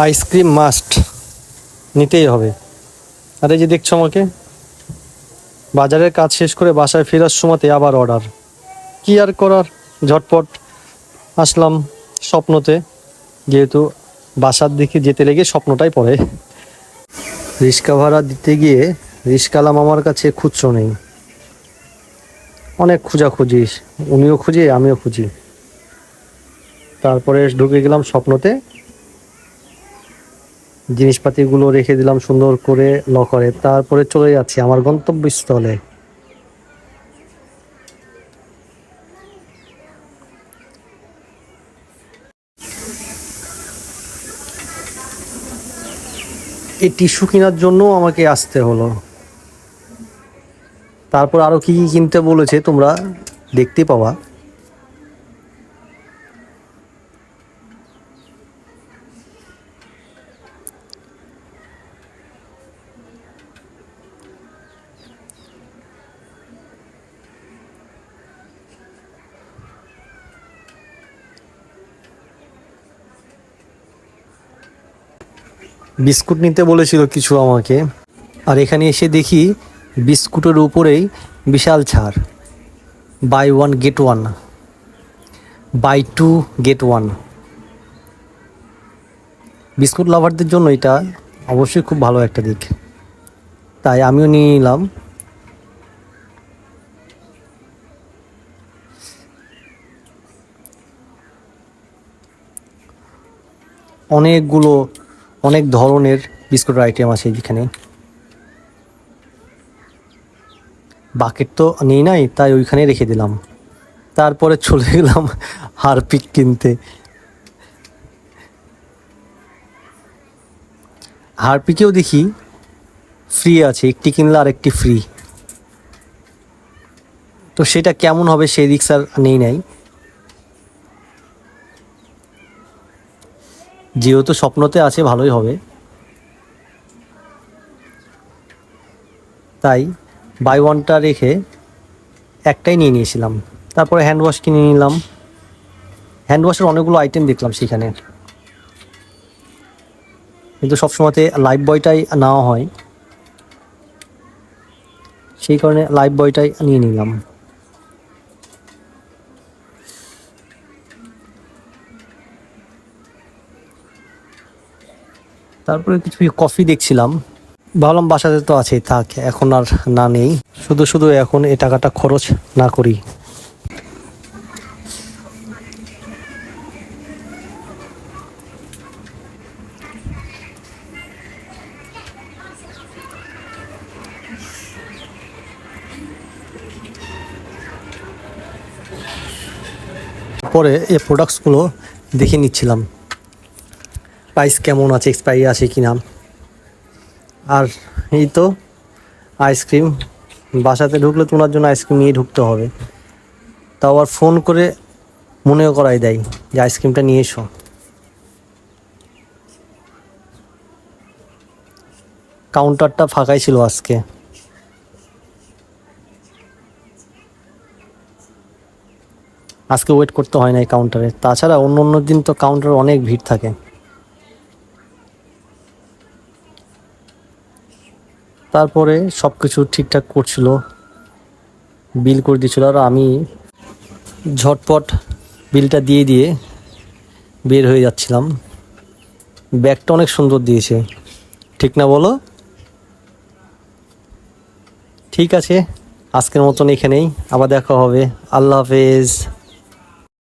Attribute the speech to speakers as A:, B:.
A: Ice cream must নিতেই হবে। আর এই যে দেখছো আমাকে বাজারের কাজ শেষ করে বাসায় ফেরার সময়তে আবার অর্ডার, কি আর করার, ঝটপট আসলাম স্বপ্নতে, যেহেতু বাসার দিকে যেতে লেগে স্বপ্নটাই পড়ে। রিক্সা ভাড়া দিতে গিয়ে রিক্সাওয়ালা মামার কাছে খুচরো নেই, অনেক খোঁজাখুঁজি, উনিও খুঁজে আমিও খুঁজি। তারপরে ঢুকে গেলাম স্বপ্নতে, জিনিসপাতিগুলো রেখে দিলাম সুন্দর করে লকারে, তারপরে চলে যাচ্ছি আমার গন্তব্যস্থলে। এই টিস্যু কেনার জন্য আমাকে আসতে হলো। তারপর আরও কী কী কিনতে বলেছে তোমরা দেখতে পাওয়া। বিস্কুট নিতে বলেছিল কিছু আমাকে, আর এখানে এসে দেখি বিস্কুটের উপরেই বিশাল ছাড়, buy one get one, buy two get one. Biscuit লাভারদের জন্য এটা অবশ্যই খুব ভালো একটা দিক, তাই আমিও নিয়ে নিলাম। অনেকগুলো অনেক ধরনের বিস্কুটের আইটেম আছে এখানে। বাকেট তো নেই নাই, তাই ওইখানে রেখে দিলাম। তারপরে চলে গেলাম হারপিক কিনতে। হারপিকেও দেখি ফ্রি আছে, একটি কিনলে আরেকটি ফ্রি। তো সেটা কেমন হবে সেই রিস্ক আর নেই নাই, যেহেতু স্বপ্নতে আছে ভালোই হবে, তাই বাই ওয়ানটা রেখে একটাই নিয়ে নিয়েছিলাম। তারপরে হ্যান্ড ওয়াশ কিনে নিলাম। হ্যান্ড ওয়াশের অনেকগুলো আইটেম দেখলাম সেখানে, কিন্তু সবসময়তে লাইফ বয়টাই নেওয়া হয়, সেই কারণে লাইফ বয়টাই নিয়ে নিলাম। তারপরে কিছু কফি দেখছিলাম, ভাবলাম বাসাতে তো আছেই, থাক এখন আর না নেই, শুধু শুধু এখন এই টাকাটা খরচ না করি। পরে এই প্রোডাক্টসগুলো দেখে নিচ্ছিলাম প্রাইস কেমন আছে, এক্সপায়ারি আছে কি না। আর এই তো আইসক্রিম, বাসাতে ঢুকলে তোমার জন্য আইসক্রিম নিয়ে ঢুকতে হবে, তাও আবার ফোন করে মনেও করাই দেয় যে আইসক্রিমটা নিয়ে এসো। কাউন্টারটা ফাঁকাই ছিল আজকে। আজকে ওয়েট করতে হয় না এই কাউন্টারে, তাছাড়া অন্য অন্য দিন তো কাউন্টারে অনেক ভিড় থাকে। তারপরে সব কিছু ঠিকঠাক করছিল, বিল করে দিচ্ছিল, আর আমি ঝটপট বিলটা দিয়ে দিয়ে বের হয়ে যাচ্ছিলাম। ব্যাগটা অনেক সুন্দর দিয়েছে, ঠিক না বলো? ঠিক আছে, আজকের মতন এখানেই, আবার দেখা হবে। আল্লাহ হাফেজ।